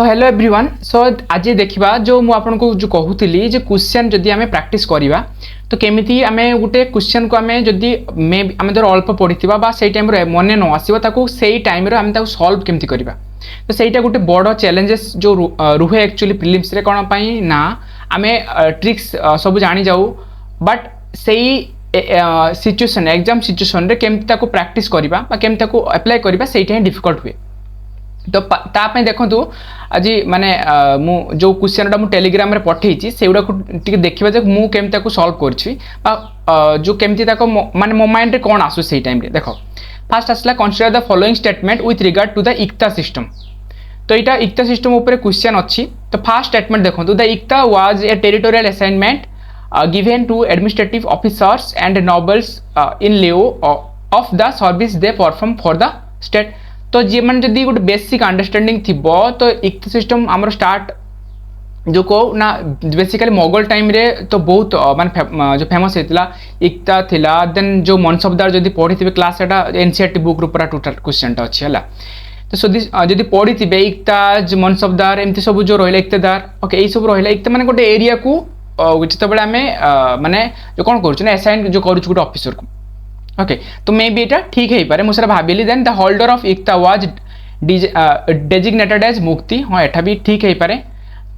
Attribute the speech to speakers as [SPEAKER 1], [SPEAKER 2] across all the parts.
[SPEAKER 1] So hello everyone. सो आज देखा जो मुझे आपको जो कहूली जो क्वेश्चन जदि आम प्रैक्टिस करवा तो केमी आम गोटे क्वेश्चन को आम जदि मे आम धर अल्प पढ़ी से टाइम मन न आसो से टाइम आम सल्व केमती करवा तो सहीटा गोटे बड़ चैलेंजेस जो रुहे एक्चुअली प्रिलिम्स रे कौन पाई ना आम ट्रिक्स सब जानी जाऊ बट से सिचुएशन एग्जाम सिचुएशन रे केमती प्रैक्टिस करवा केमती अप्लाई करवा सेटा ही डिफिकल्ट हुए। तो तापाई देखु आज माने मु जो क्वेश्चन मु टेलीग्राम रे पठेइछि सेउडा को टिके देखिबा जे मु केमती ताको सॉल्व करछि जो केमती ताको माने मो माइंड रे कोन आसु सेही टाइम रे देखो। फर्स्ट आसला consider the following statement with regard to the iqta system. तो इटा इक्ता सिस्टम ऊपर क्वेश्चन अछि। तो फर्स्ट स्टेटमेंट देखंतु the iqta was a territorial assignment given to administrative officers and nobles in lieu of the service they perform for the state. तो जी मैंने जदि गोटे बेसिक अंडरस्टैंडिंग थी तो इक्ता सिस्टम आमर स्टार्ट जो को ना बेसिकली मोगल टाइम रे तो बहुत माने जो फेमस होता इक्ता थिला। देन जो मनसबदार जदि पढ़ी थे क्लास एटा एनसीईआरटी बुक पूरा टोटल क्वेश्चन टा अच्छी है। तो जदि पढ़ी थे इक्ता मनसबदार एमती सब जो रहा इक्तेदार ओके यही सब रहा इक्ता माने गोटे एरिया को जिते आम माने जो कौन कर असाइन जो करूँ गोटे ऑफिसर को ओके तो मे बी एटा ठीक है पारे मुझे भाविली। Then the holder of iqta was designated as muqti. हाँ एटा भी ठीक है पारे।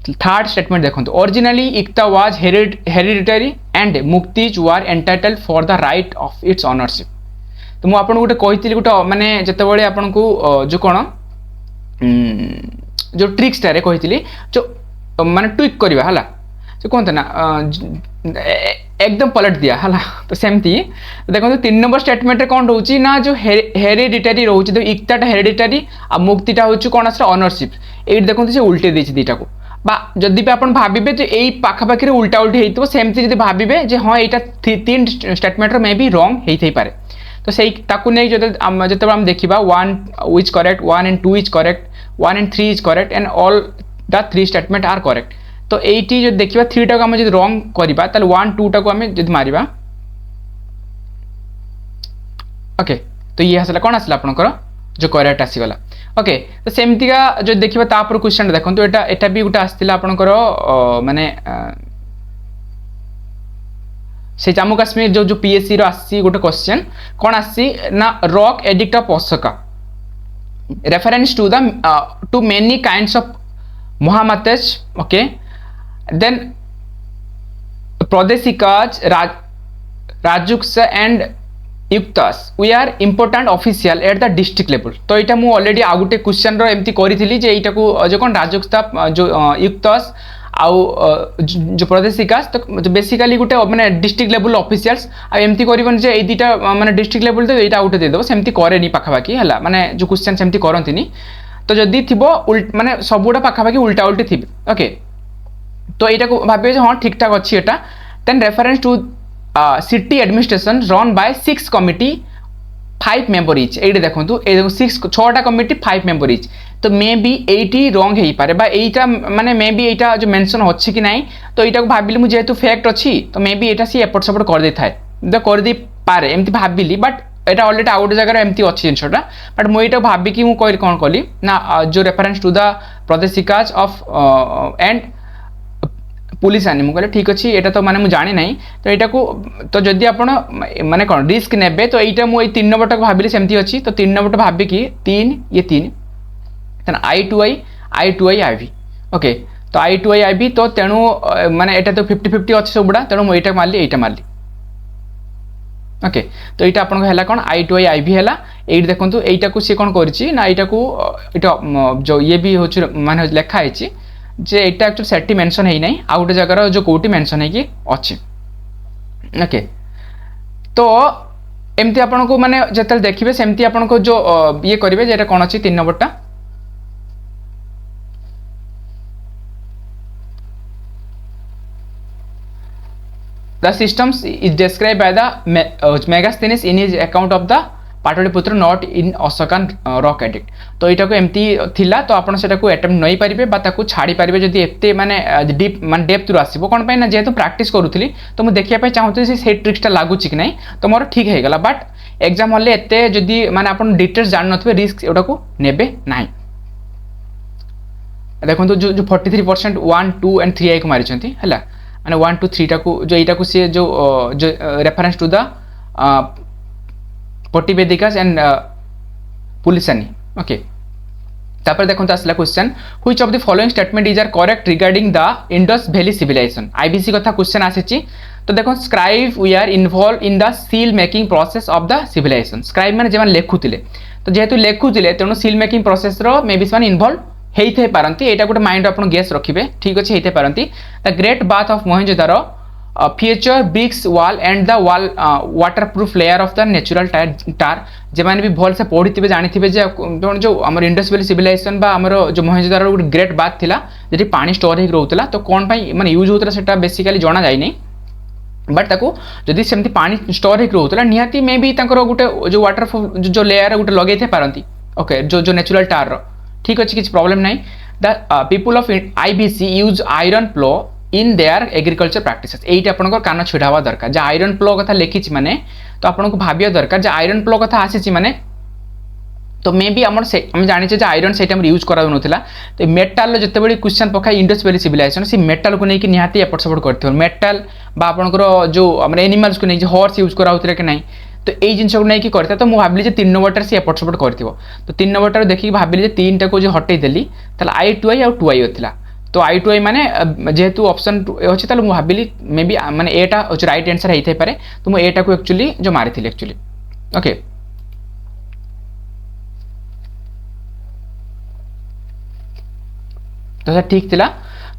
[SPEAKER 1] थर्ड स्टेटमेंट देखो originally iqta was hereditary and muqtis were entitled for the right of its ownership. तो मुझे आपको गोटे कही गोटे माने जिते आपन को जो कौन जो ट्रिक्स टारे कही जो माने ट्विक करवा है जो कहते ना एकदम पलट दिया है। तो सेमती देखो 3 नंबर स्टेटमेंट रे कौन रोची ना जो हेरिडिटरी रोची तो इक्ताटा हेरिडिटरी आ मुक्तिटा होची कौन आसरा ओनरशिप। ये देखो से उल्टे देछि दीटा को बा जदि भी आपण भाबिबे तो एई पाखापाखि रे उल्टा उल्टी हेइतो सेमती जदि भाबिबे जे हां एटा 3 स्टेटमेंट रे मे बी रॉन्ग हेइथै पारे। तो सेई ताकू नै जदि हम देखिबा 1 is correct 1 and 2 is correct 1 and 3 is correct and all the 3 statement are correct. तो एटी जो देखिबा 3 टाको हम जदि रॉन्ग करबा ताले 1 2 टाको हम जदि मारिबा ओके तो ये आसला कौन आसला आपनकर जो करेक्ट आसीगला ओके। तो सेमती का जो देखिबा तापर क्वेश्चन देखो तो एटा भी गोटे आसतिला आपनकर माने से जम्मू काश्मीर जो पीएससी रो आसी गोटे क्वेश्चन कौन आसी ना rock edict of Ashoka reference to the too many kinds of mahamattas okay. Then Pradesikas, Rajuks and Yuktas we are important official at the district level। तो यहाँ मुझे ऑलरेडी आ गोटे क्वेश्चन एमती करी जे यहाँ को जो कौन राजुक्ता जो युक्तस आउ जो प्रदेशिकास तो बेसिकली गोटे मैंने डिस्ट्रिक्ट लेवल ऑफिशियल्स आमती कर जे ये दुटा माने डिस्ट्रिक्ट लेवल तो यहाँ गोटे देदेव सेमती कैनि पाखापाखि है माने जो क्वेश्चन सेमती करती। तो जदि थी माने सबुटा पाखापाखि उल्टा उल्टी थी ओके तो यहाँ को भावे हाँ ठीक ठाक अच्छी एटा। Then reference to city administration run by 6 committee 5 member each. ये देखो 6 कमिटी 5 मेंबर इच। तो मे बी एटी रॉन्ग हो पारे बा एटा माने मे बी एटा जो मेंशन अच्छी कि नहीं तो यहाँ को भाविली मुझे जेहेतु फैक्ट अच्छी तो मे बी एटा सी एपट सेपट कर दे थाए तो कर दे पारे एमती भाविली बट एटा ऑलरेडी आ गोटे जगह एमती अच्छी जिनटा बट मुझे भाविकी मुझे कौन कली ना जो reference to the pradeshikas of and police आनी मुझे ठीक अच्छे यहाँ तो माने मुझे जानी ना तो यहाँ को तो जदि आप माने कौन रिस्क ने तो यहाँ मुझे 3 नंबर टाक भाविली सेमती अच्छी। तो 3 नंबर भाविकी 3 ये 3 I2I I2I IV ओके तो I2I IV तो तेणु माने यहाँ तो 50-50 अच्छे सबुड़ा तेणु मुझे यहाँ मारली यहाँ मारली ओके। तो यहाँ आपन है कौन I2I IV है ये देखो यहाँ को सी कौन कर जो ये भी हो माने लिखाई जे एटा एक्चुअली सेटी मेंशन है नहीं आ गोटे जगह जो कोटी मेंशन है कि अच्छी ओके। तो एमती आपन को माने जतल देखिबे सेमती आपन को जो ये करिवे जेटा कोन अछि 3 नंबरटा the systems is describe by the Megasthenes in his account of the Pataliputra not in Ashokan rock edict. तो यहाँ को एमती थिला तो आपन सेटा को अटेम्प्ट नहीं पारिबे बा ताकू छाड़ी पारिबे जदि एते माने डीप माने डेप्थ रु आसीबो कोन पय ना जेहेतु प्रैक्टिस करूथली तो मु देखिया पय चाहूथि से ट्रिक्सटा लागुची कि नहीं तो मोर ठीक हे गला बट एग्जाम हॉल एते जदि माने आपन डिटेल्स जान नथबे रिस्क एटा को नेबे नाही देखो जो जो 43% 1 2 एंड 3 आई को मारी है मैंने 1 2 3 टाक जो यहाँ को सी जो जो reference to the pativedakas and पुलिसानी ओके तापर देखो आसला question which of the following statement is are correct regarding the Indus valley civilization आईबीसी कथा क्वेश्चन आसी तो देखो scribe we are involved in the seal making process of the civilization scribe माने जेमान लेखुतिले तो जेहेतु लेखुतिले तेणु सील मेकिंग प्रोसेस रो मे बी से इन्वॉल्व होते पारती एटा गोटे माइंड आप गेस रखिए ठीक अच्छे होते पारती the great bath of Mohenjodaro feature bricks wall and the wall water proof layer of the natural tar जेमाने भी भल से पढ़ी थे जानी जो आम इंडस वैली सिविलाइजेशन आमर जो मोहेंजोदारो गोटे ग्रेट बाथ थिला जेटी पानी स्टोर हो रोला तो कौन माने यूज होता है बेसिकली जना जाए बट ताको जदि सेमती पानी स्टोर हो रोला निहाती मे भी गोटे जो वाटर जो लेयर गोटे लगे पारती ओके जो जो नेचुरल टार रो ठीक अच्छे किसी प्रॉब्लम नहीं the people of IVC use iron plough in their agriculture practices एट आपंकर कान छिड़ा दरकार जो आयरन प्लो कथा लिखी माने तो आपको भाविया दरकार जो आयरन प्लो कथा आसी माने तो मे बी आम जाने जो आयरन से टाइम यूज करा तो मेटाल जिते क्वेश्चन पकाए इंडस वैली सिविलाइजेशन से मेटाल को लेकिन निहाती एपट सेपट कर मेटाल आपंकर जो एनिमल्स को नहीं हॉर्स यूज करा कि नहीं तो यही जिन को लेकिन करता तो मुझे भाविली 3 नंबर से एपट सेपट कर तो 3 नंबर देखिए भाविली 3 टाक जो हटई देली I2I और 2I था तो I2I माने जेहेतु ऑप्शन अच्छे मुझे भाविली मे बी माने एटा राइट आंसर होता है तो मुझे एटा को एक्चुअली जो मारी थी एक्चुअली ओके तो ठीक थिला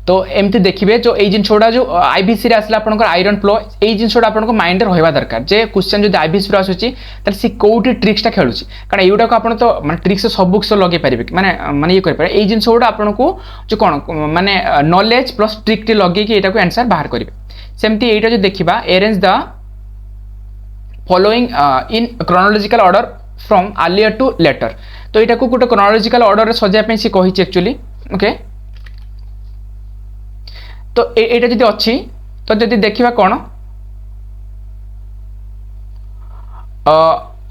[SPEAKER 1] तो एमती देखिए जो ये जिनसा जो आईबीसी रे आसला आपनकर आयरन प्लो ये जिनसा आपनको माइंड रहा दरकार जे क्वेश्चन जो आईबीसी आसूची तार सी कोठी ट्रिक्सटा खेलुची कारण एटा को आपण तो माने ट्रिक्स सब कुछ लगे पारे माने माने ये कर पारे ये जिनसा गुडा आपनको जो कोन माने नॉलेज प्लस ट्रिक टी लगे कि एटा को आंसर बाहर करिवे सेमती एटा जो देखिबा arrange the following in chronological order from earlier to later तो एटा को गोटे क्रोनोलॉजिकल ऑर्डर रे सजाय पे से कहिछि एक्चुअली ओके तो एटा जदि अच्छी तो जदि देखिबा कोन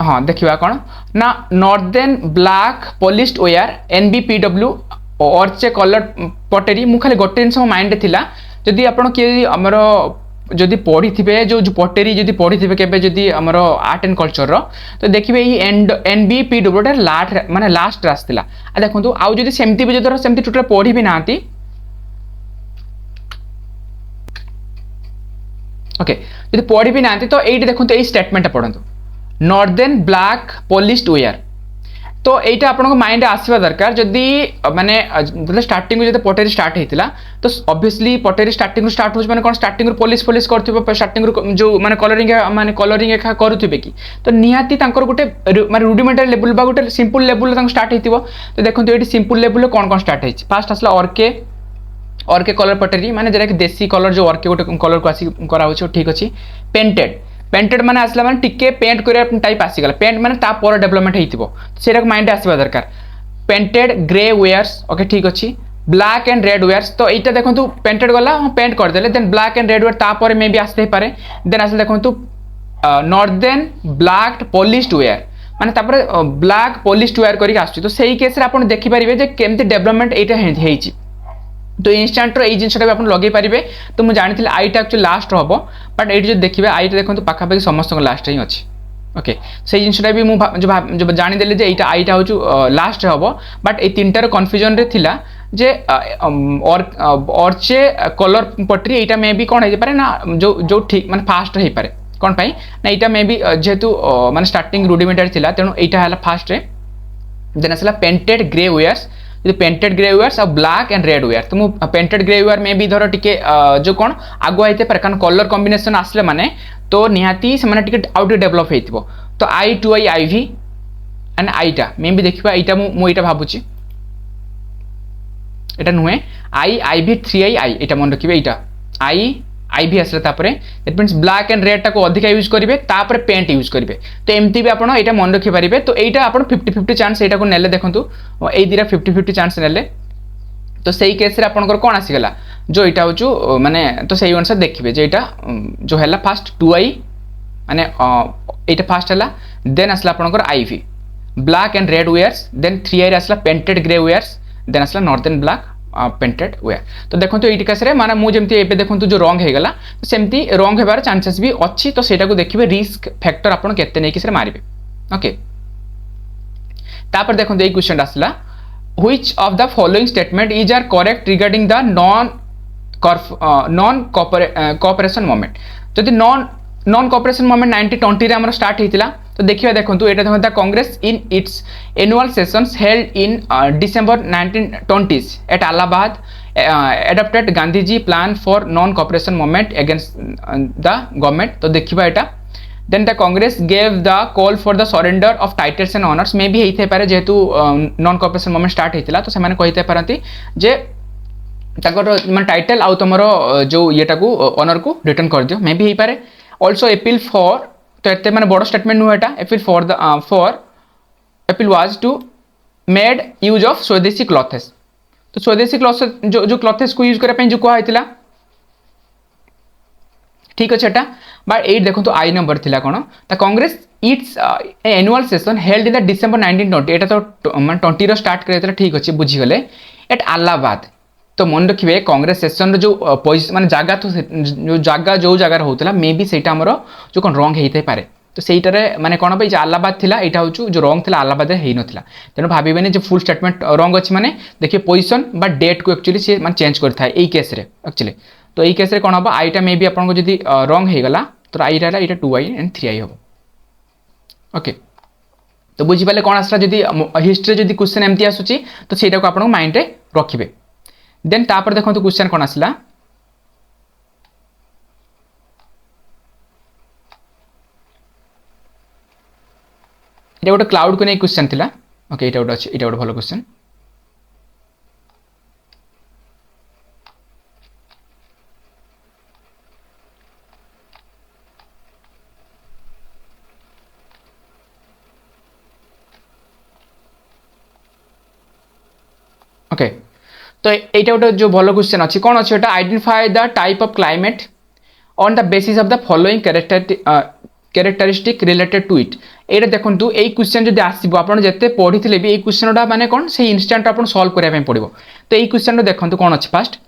[SPEAKER 1] हाँ देखिबा कोन ना northern black polished ware NBPW ऑर्चे कलर पटेरी मु खाली गोटे जिन माइंड थिला जदि आपण के हमर जदि पढ़ी थे जो पटेरी जदि पढ़ी थे केबे जदि हमर आर्ट एंड कल्चर रो तो देखिबे ये NBPW लास्ट माने लास्ट आसला देखंतु आउ जदि सेमती भी जदि सेमती टोटल पढ़ी भी नांती ओके यदि पढ़ी भी ना तो ये देखो ये स्टेटमेंट पढ़ु नॉर्दर्न ब्लैक पॉलिश्ड वेयर तो यहाँ आपको माइंड आसवा दरकार जदि माने स्टार्टिंग जो पटेरी स्टार्ट होता तो ऑब्वियसली पटेरी स्टार्टिंग स्टार्ट हो कौन स्टार्टिंग पॉलिश पॉलिश कर स्टार्टिंग जो माने कलरिंग एका करुवे कि तो निहाती गोटे माने रुडिमेंटरी लेवल बा गोटे सिंपल लेवल स्टार्ट हो तो देखो ये सिंपल लेवल कौन कौन स्टार्ट होती फास्ट आसला ऑर्के कलर पटेरी माने जरा कि देसी कलर जो ऑर्के गोटे कलर को आसी करा होछि ठीक अछि पेंटेड माने आसला माने टिके पेंट करिया टाइप आसी गला पेंट माने ता पर डेवलपमेंट हेतिबो सेरा माइंड आसीबा दरकार पेंटेड ग्रे वेयर्स ओके ठीक अछि ब्लैक एंड रेड वेयर्स तो एटा देखंतु पेंटेड गला हम पेंट कर देले then black and red ware ता पर मे भी आस्ते पारे देन आसला देखंतु नॉर्दर्न ब्लैक पॉलिश्ड वेयर माने तापर ब्लैक पॉलिश्ड वेयर करी आछी तो सेही केस रे आपण देखि परिबे जे केमती डेवलपमेंट एटा हेछि तो इंस्टाट रो जिनसा भी आप लगे पारे तो मुझे जानी आईटा एक्चुअली लास्ट हम बट ये जो देखिए आईटा देखो तो पाखापाखि समस्त लास्ट ही अच्छी ओके से जिनसा भी मुझे जानीदेली जे यहाँ आईटा हूँ लास्ट हम बट ये 3टार कन्फ्यूजन रे थिला जे ऑर्चे कलर पटरी यहाँ मे भी कौन हो पारे ना जो जो ठीक माने फास्ट हो पारे कौन पाई ना यहाँ मे भी जेहेतु माने स्टार्टिंग रुडिमेंटरी थिला तेणु यहाँ है फास्ट रे देन आसला painted grey wares painted grey wares और ब्लैक एंड रेड वेयर तो मुझे पेंटेड ग्रे वेयर में भी धर टिके जो कौन आगुआ होते पारे कारण कलर कॉम्बिनेशन आसले माने तो निहाती से माने टिके आउट डेवलप होइतिबो तो I2I IV एंड आईटा मैं भी देखिबा एटा मु एटा भाबुची एटा नुहे IV 3I I एटा मन रखिबे एटा IV आसला तापरे that means black and red टाको अधिक यूज करिवे तापरे पेंट यूज करिवे तो एमती भी आपण एटा मन रखि पारिबे तो एटा आपण 50-50 चांस एटा को नेले देखंतु ए दिरा 50-50 चांस नेले तो सही केस रे आपनकर कोन आसी गला जो एटा होचु माने तो सही अनुसार देखिबे जे एटा जो हैला फास्ट 2I माने एटा फास्ट हैला देन आसला आपनकर IV black and red wares then 3I आसला पेंटेड ग्रे वेयर्स देन आसला नॉर्दर्न ब्लैक पेंटेड वेयर तो देखो ये केस माने मुझे एबे देखो जो रंग होगला तो सेमती रंग होबार चांसेस भी अच्छी तो सेटा को देखिए रिस्क फैक्टर आपन केते नै किसे मारिबे ओके तापर देखो ये क्वेश्चन आसला which of the following statement is are correct regarding the non cooperation movement जदि नॉन कोऑपरेशन मोमेंट 1920 रे हमर स्टार्ट हेतिला तो देखिए देखो एटा देखो Congress in its annual sessions held in December 1920 at Allahabad adopted Gandhiji plan for non cooperation movement against the government तो देखिबा एटा then the Congress gave the call for the surrender of titles and honours मे भी हेइथे पारे जेतु non cooperation movement start हेतिला तो से माने कहिते पारंती जे ताकर मन टाइटल आउ तमरो जो येटा को ऑनर को रिटर्न कर दियो मे भी हेइ पारे ऑल्सो अपील फॉर तो एते माने बड़ स्टेटमेंट नु एटा appeal for the appeal was to made use of swadeshi clothes तो स्वदेशी क्लॉथ जो क्लॉथेस को यूज करे पे जो को आइतिला ठीक अछि एटा बट 8 देखो तो आई नंबर थिला कोन the Congress its annual session held in the December 1920 एटा तो मन 20 रो स्टार्ट करे ठीक अछि बुझी गले एट अलाहाबाद तो मन रखिए कांग्रेस सेशन जो माने जागा तो जो जगह होतला मे बी सेटा हमरो जो कोन रंग हेइते पारे तो सेइटारे माने कोन भाई अलाहाबाद थिला एटा होचु जो रंग थिला अलाहाबाद रे हेइ नथिला तेनो भाबिबेने जो फुल स्टेटमेंट रंग अछि माने देखिए पोजीशन बा डेट को एक्चुअली से माने चेंज करथाय एई केस रे एक्चुअली तो एई केस रे कोन हबो आईटा मे बी आपन को जदी रंग हे गला तो आई रहला एटा 2i एंड 3i हबो ओके तो बुझी पाले कोन आसला जदी हिस्ट्री जदी क्वेश्चन एमती आसुची तो सेटा को आपन माइंड रे रखिबे देन तापर देखो तो क्वेश्चन कोन आसला एटा गोटे क्लाउड को नै क्वेश्चन थिला ओके एटा गोटे भलो क्वेश्चन ओके तो एटा गोटे जो भलो क्वेश्चन अछि कोन अछि एटा identify the type of climate on the basis of the following characteristic related to it एटा देखंतु एई क्वेश्चन जदि आसीबो आपण जते पढिथिले भी एई क्वेश्चनटा माने कोन से इंस्टेंट आपण सॉल्व करिया पे पड़िबो तो एई क्वेश्चन रो देखंतु कोन अछि फर्स्ट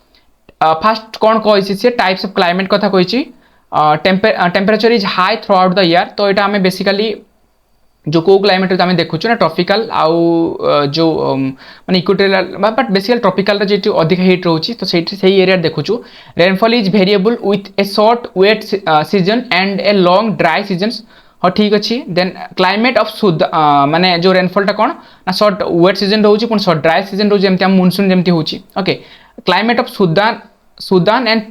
[SPEAKER 1] कोन कहिछि से टाइप्स ऑफ क्लाइमेट कथा कहिछि temperature is high throughout the year तो एटा हमें बेसिकली जो को क्लाइमेट रे हमें देखुछु ना ट्रॉपिकल आउ जो माने इक्वेटोरियल बट बेसिकली ट्रॉपिकल रे जेटी अधिक हीट रहउची तो सेही एरिया देखुछु rainfall is variable with a short wet season and a long dry seasons हाँ ठीक अच्छी देन क्लाइमेट ऑफ सुद माने जो रेनफॉल टा कौन ना शॉर्ट वेट सीजन रोची पुन शॉर्ट ड्राई सीजन रोची जेमती हम मानसून जेमती होची okay climate of Sudan and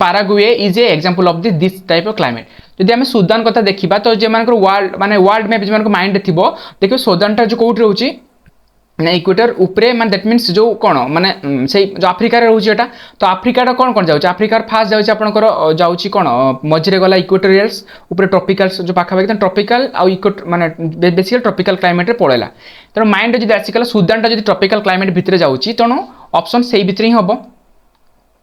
[SPEAKER 1] Paraguay is a example of this type of climate जदि हम सुदान कथा देखिबा तो जे मानकर वर्ल्ड मैप जे मानकर माइंड थिबो देखियो सुदान टा जो कोउट रहउची ना इक्वेटर ऊपरे माने दैट मींस जो कोन माने से जो अफ्रीका रे रहउची एटा तो अफ्रीका टा कोन जाउची अफ्रीका फास्ट जाउची आपनकर जाउची कोन मझरे गला इक्वेटोरियल्स ऊपरे ट्रॉपिकल्स जो पाखा पाखी ट्रॉपिकल आ इक्वेट माने बेसिकली ट्रॉपिकल क्लाइमेट रे पळेला तर माइंड जदि आसिकला सुदान टा जदि ट्रॉपिकल क्लाइमेट भितरे जाउची तनो ऑप्शन सेही भितरे ही हबो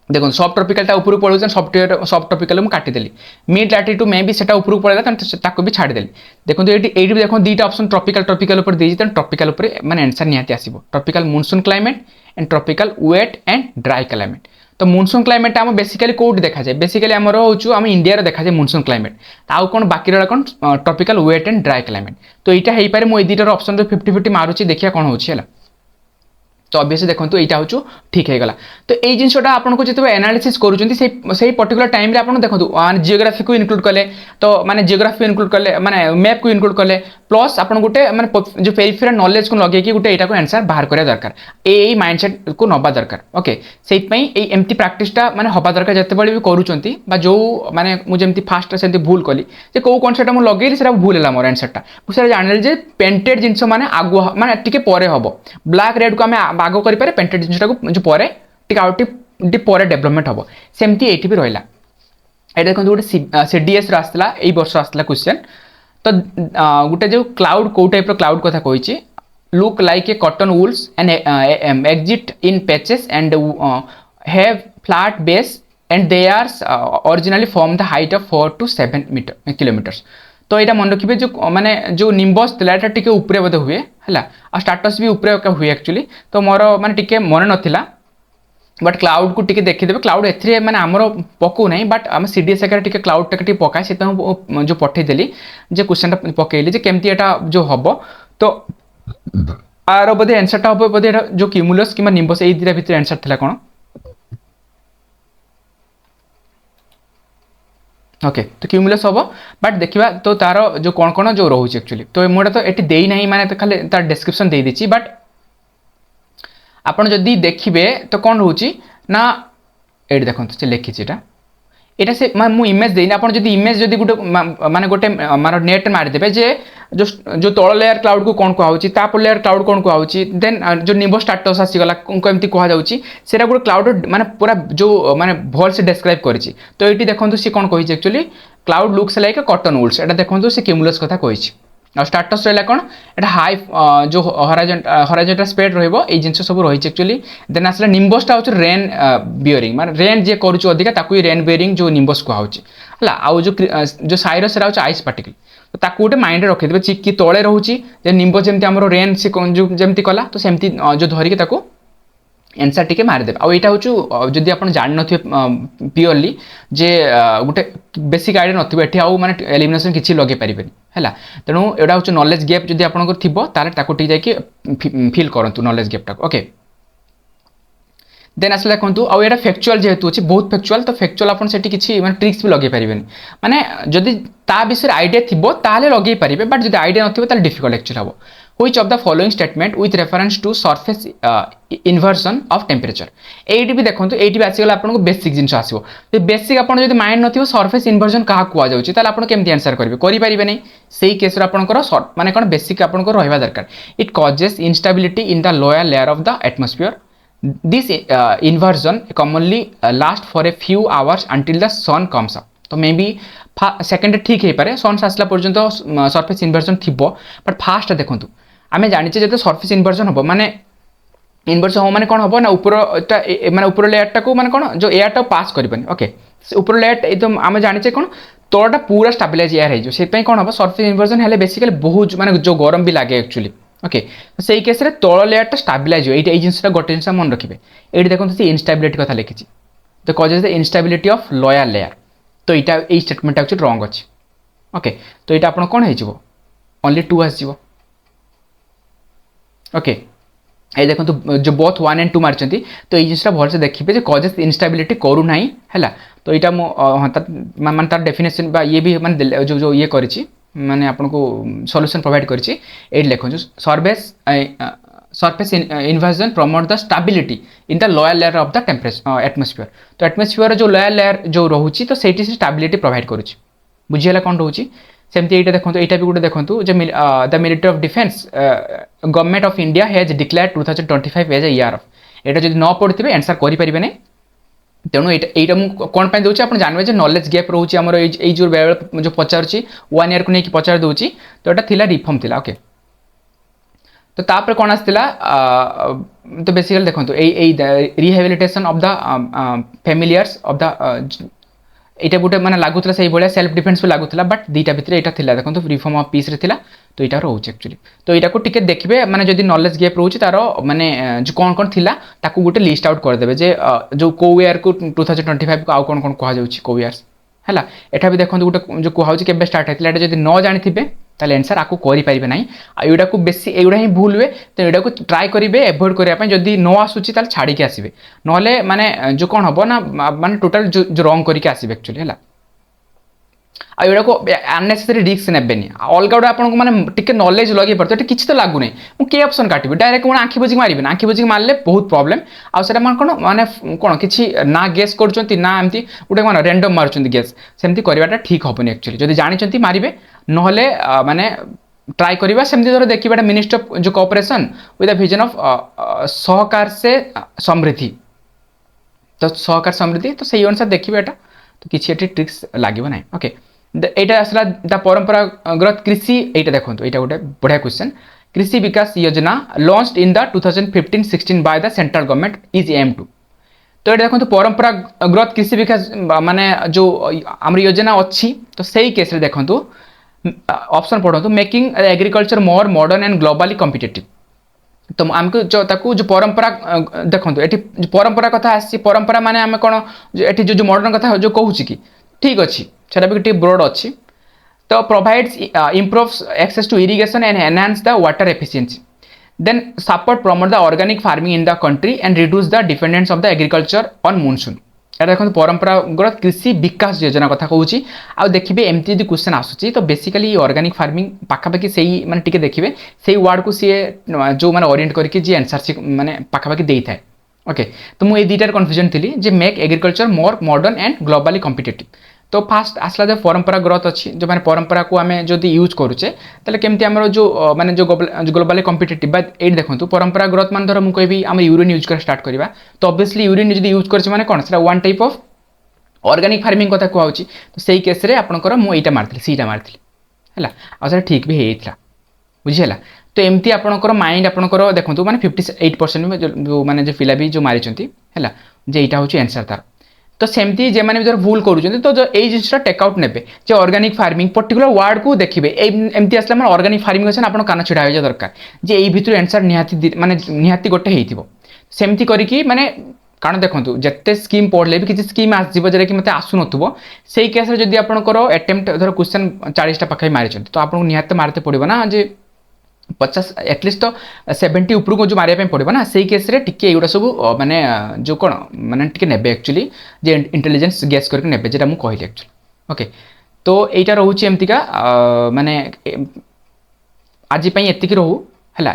[SPEAKER 1] देखो सब ट्रॉपिकल टा ऊपर पळो सब ट्रॉपिकल मु काटी देली मिड लैटिट्यूड में भी सेटा ऊपर पळेला त ताको भी छाडी देली देखो तो एटी देखो दीटा ऑप्शन ट्रॉपिकल ऊपर देजी त ट्रॉपिकल ऊपर माने आंसर नियाती आसीबो tropical monsoon climate and tropical wet and dry climate तो मानसून क्लाइमेट हम बेसिकली कोड देखा जाए बेसिकली हमर होचु हम इंडिया रे देखा जाए मानसून क्लाइमेट ताउ कोन बाकी रा कोन tropical wet and dry climate तो एटा हेई पारे मो ए दीटा ऑप्शन तो 50-50 मारुची देखिया कोन होची हला तो ऑब्वियसली देखो एटा होचु ठीक है गला तो ए जिनसोटा आपन को जते एनालिसिस करूचंती से पर्टिकुलर टाइम रे आपन देखो जियोग्राफी को इनक्लूड करले तो माने जियोग्राफी इनक्लूड करले माने मैप को इनक्लूड करले प्लस आपन गुटे माने जो पेरिफेरल नॉलेज को लगे कि गुटे एटा को आंसर बाहर करिया दरकार ए माइंडसेट को नबा दरकार ओके सेहि पई ए एम्ति प्रैक्टिसटा माने हबा दरकार जते बळी भी करूचंती बा जो माने मु जेम्ति फास्ट सेंति भूल कली जे को कॉन्सेप्ट मु लगेली सेटा भूल होला मोर आंसरटा मु सेटा जानले जे पेंटेड जिंस माने आगु माने टिके परे हबो ब्लैक रेड को हमें बागो करि पारे पेंटेड जिंसटा को जो परे टिके आउट टी परे डेवलपमेंट हबो सेमती एठी भी रहला एटा देखो गोटे सीडीएस रो आस्तला एई वर्ष आस्तला क्वेश्चन तो गोटे जो क्लाउड को टाइप रो क्लाउड कथा कहिछि look like a cotton wools and exit in patches and have flat base and they are originally from the height of 4 to 7 kilometres तो यहाँ मन रखिए जो माने जो निम्बस थिला एटा टिके ऊपरे बोधे हुए हला आ स्टाटस भी ऊपरे हुए एक्चुअली तो मोर माने टिके मन नथिला बट क्लाउड को टिके देखिदेवे क्लाउड एथरे माने हमरो पकौ नै बट हम सीडीएस एकर टिके क्लाउड टिके पकाय से जो पठै देली जे क्वेश्चन पकेली जे केमती एटा जो हबो तो आरो बदे आंसर टा हबो बदे जो क्यूमुलस किमा निम्बस एई दिरा भितर आंसर थिला कोन ओके तो क्यूमुलस हम बट देखा तो तार जो कौन कौन जो रोचे एक्चुअली तो मुझे तो ये देना माने तो खाली तार डिस्क्रिप्शन दे दी बट आपड़ जदि देखिए तो कौन रोचे ना ये देखो से लिखी এটা সে মু ইমেজ দেইনি আপন যদি ইমেজ যদি গোটে মানে গোটে মানে নেট মারিদেবে যে जो तल लेयर क्लाउड को कौन कहुच्छी तापर लेयर क्लाउड कौन कहुच्छी देन जो निम्बो स्टाटस आसीगला कमती कहुच्छी सेटा गोटे क्लाउड माने पूरा जो माने भल से डिस्क्राइब करिछि तो ये देखो सी कौन कही एक्चुअली क्लाउड लुक्स लाइक अ कॉटन वुल्स एटा देखो सी क्यूमुलस कथा कही और स्टाटस रहा कौन एटा हाई जो हॉरिजॉन्टल स्प्रेड रहिबो ए जिंस सब रही एक्चुअली देन आसला निम्बसटा होछ रेन बियरिंग माने रेन जे करूछ अधिका ताकू रेन बियरिंग जो निम्बस को होछ हला आ जो साइरस रा होछ आइस पार्टिकल तो ताकू गोटे माइंड रखि देबे चिक्की तळे रहूची जे निम्बस जेमति हमरो रेन से जेमति कला तो सेमति जो धरिके ताकू एनसर टिके मारिदेवे आउ यहाँ हूँ जदि आप जान थे प्योरली जे गोटे बेसिक आइडिया नथिबो एठी आउ माने एलिमिनेशन किछि लगे परिबेनी हैला तेणु एटा हूँ नॉलेज गैप जदि आपनकर थिबो ताले ताको टिके जाके फील करंतु नॉलेज गैप टाको ओके देन आसला देखंतु आउ एटा फैक्चुअल जेहेतु अछि बहुत फैक्चुअल तो फैक्चुअल आपन सेठी किछि माने ट्रिक्स भी लगे परिबेनी माने जदि ता विषय आइडिया थिबो ताले लगे परिबे बट जदि आइडिया नथिबो ताले डिफिकल्ट एक्चुअली हबो which of the following statement with reference to surface inversion of temperature eighty भी देखो एटी भी आसीगला आपन को बेसिक जिंस आसीबो तो बेसिक आपन जदि माइंड नथिबो सरफेस इन्वर्जन कहा कुआ जाउची ताले आपन केमति आंसर करबे करि परिबे नै सेही केस रे आपन को माने कोन बेसिक आपन को रहबा दरकार it causes instability in the lower layer of the atmosphere this inversion commonly last for a few hours until the sun comes up तो मे बी सेकेंड ठीक है पारे सन आसला पर्यंत सरफेस इन्वर्जन थिबो बट फास्ट देखंतु आमे जानिचे जते सरफेस इन्वर्जन होबो माने इन्वर्जन हो माने कोन होबो ना ऊपर माने ऊपर लेयर टा को माने कोन जो एयर टा पास करबनी ओके ऊपर लेयर एकदम आमे जानिचे कोन तळटा पूरा स्टेबलाइज एयर है जो से पई कोन होबो सरफेस इन्वर्जन हेले बेसिकली बहुत माने जो गरम भी लागे एक्चुअली ओके तो सेही केस रे तळ लेयर टा स्टेबलाइज हो एई जिंसटा गोटे जिंस मन रखिबे एडी देखंतु से इंस्टेबिलिटी कथा लिखिछि तो causes the instability of lower layer तो यहाँ ये स्टेटमेंट एक्चुअली रॉन्ग अच्छी ओके तो यहाँ आप कौन हो ओनली 2 आसो ओके ये देखो जो बोथ 1 and 2 मार्चंती तो ये जिनसा भल से देखिए कॉजेस इंस्टेबिलिटी करू ना है तो यहाँ हाँ मान तार डेफिनेशन ये भी माने जो ये करी माने आपको सॉल्यूशन प्रोवाइड करी लिखो surface surface inversion promote the stability in the lower layer of the temperature atmosphere तो atmosphere जो lower layer जो रहउची तो सेठी से stability provide करूची बुझियला कोन रहउची सेमति एटा देखंतु एटा भी गुटे देखंतु जे the military of defence government of India has declared 2025 as a year of एटा जदि न पढिथिबे आंसर करि परिबे नै तेणु एटा मु कोन पय दोची आपण जानबे जे नॉलेज गैप रहउची हमर ए जो जो पचारची 1 ईयर को नै कि पचार दोची तो एटा थिला रिफॉर्म थिला ओके तो तापर कौन आसला तो बेसिकली देखो rehabilitation of the familiars of the एटा गोटे माने लागुतला सही भलिया सेल्फ डिफेंस भी लागुतला बट दीटा भितर एटा थिला देखो रिफॉर्म ऑफ पीस रे थिला तो एटा रहउछ एक्चुअली तो एटा को टिके देखबे माने जदी नॉलेज गैप रहउछ तारो माने जो कोन कोन थिला ताकू गोटे लिस्ट आउट कर देबे जे जो को ईयर को 2025 को आ कोन कोन कहा जाउछ को ईयर्स हैला एटा भी देखो गोटे जो कहा केबे स्टार्ट हेतिला एटा जदी न जानि थिबे ताले आंसर आकु करि पारिबे नै आ एडा को बेसी एडा ही भूल हुए तो एडा को ट्राई करिवे अवॉइड करिया पय जदी न आसुची ताले छाडी के आसीबे नहले माने जो कोन हबो ना माने टोटल जो रॉन्ग करि के आसीबे एक्चुअली हैला आ एडा को अननेसेसरी रिस्क नेबेनी अलगा गोटे आपन को माने टिके नॉलेज लगे पड़तो एटा किछ तो लागु नै मु के ऑप्शन काटिबे डायरेक्ट कोन आंखी बुझी मारिबे ना आंखी बुझी मारले बहुत प्रॉब्लम आ सेटा मान कोन माने कोन किछि ना गेस करचंती ना एमती गोटे कोन रैंडम मारचंती गेस सेमती करिवाटा ठीक होबनी एक्चुअली जदी जानिचंती मारिबे नहले माने ट्राई करिबा सेमती धर देखिबाटा मिनिस्टर ऑफ जो cooperation with the vision of सहकार से समृद्धि तो सहकार समृद्धि तो सही अनुसार देखिबाटा तो किछि एटी ट्रिक्स लागिबो नै ओके एटा आसला द परंपरागत कृषि एटा देखंतु एटा गोटे बढ़िया question Krishi Vikas Yojana launched in the 2015-16 by the central government is aim to तो एटा देखंतु परंपरागत कृषि विकास माने जो हमर योजना अछि तो सही केस रे देखंतु ऑप्शन पढंतु making agriculture more modern and globally competitive तो आमको जो ताकू जो परंपरा देखो ये परंपरा कथा आसी परंपरा माने आम कौन ये जो मॉडर्न कथा जो कहूँ कि ठीक अच्छे सेटा भी ब्रॉड अच्छी तो provides improves access to irrigation and enhance the water efficiency then support promote the organic farming in the country and reduce the dependence of the agriculture on monsoon এটা দেখুন পরম্পরাগত কৃষি বিকাশ যোজনা কথা কହୁছি আউ দেখিবে এমতি যদি কোশ্চেন আসুচি তো বেসিক্যালি অর্গানিক ফার্মিং পাখাপাখি সেই মানে টিকে দেখিবে সেই ওয়ার্ড কু সিয়ে যে মানে ওরিয়েন্ট করিকি যে আনসার মানে পাখাপাখি দেইথায় ओके तो मुझे दुईटार कन्फ्यूजन थी जे make agriculture more modern and globally competitive तो फास्ट आसला जो परंपरा ग्रोथ अच्छी जो मैंने परंपरा को आम जो यूज करुचे केमती आम जो माने जो ग्लोबली कॉम्पिटिटिव ये देखो परंपरा ग्रोथ मान धर मुझे आम यूरिन यूज कर स्टार्ट करवा तो ऑब्वियसली यूरिन जो यूज कर कौन से one type of organic farming कथा कहूँ तो सही केस आपंकर मुझे मार्ती सीटा मार्ती है आ ठीक भी होता बुझीगला तो एमती आपंकर माइंड आपंकर देखो मैंने 58% जो मैंने जो पिला भी जो मारी है जे यहाँ हूँ आंसर तार तो सेमती जे मैंने जो भूल करूँ तो जो यही जिनसा टेकआउट ने ऑर्गेनिक फार्मिंग पर्टिकुलर वर्ड को देखिए एमती आसला मैं ऑर्गेनिक फार्मिंग अच्छे आप कान छिड़ा हो दरकार जे यही भितर आंसर निहाती माने निहाती गोटे हो सेमती करके माने कारण देखो जिते स्कीम पढ़ले भी किसी स्कीम आसो जरा कि मतलब आसु नथुबो से केस जब आपंकर अटेम्प्ट धर क्वेश्चन 40टा पाखे मारी तो आपको निहाती मारते पड़ो ना जे 50 एटलिस्ट तो 70 ऊपर को जो मारे पड़ो ना से केस टिके एगुड़ा सब माने जो कौन माने टिके नेबे एक्चुअली जे इंटेलिजेंस गैस करके नेबे जेटा मु कहली एक्चुअली ओके तो एटा रहउची एमतिका माने आज पई एतिकी रहू हला।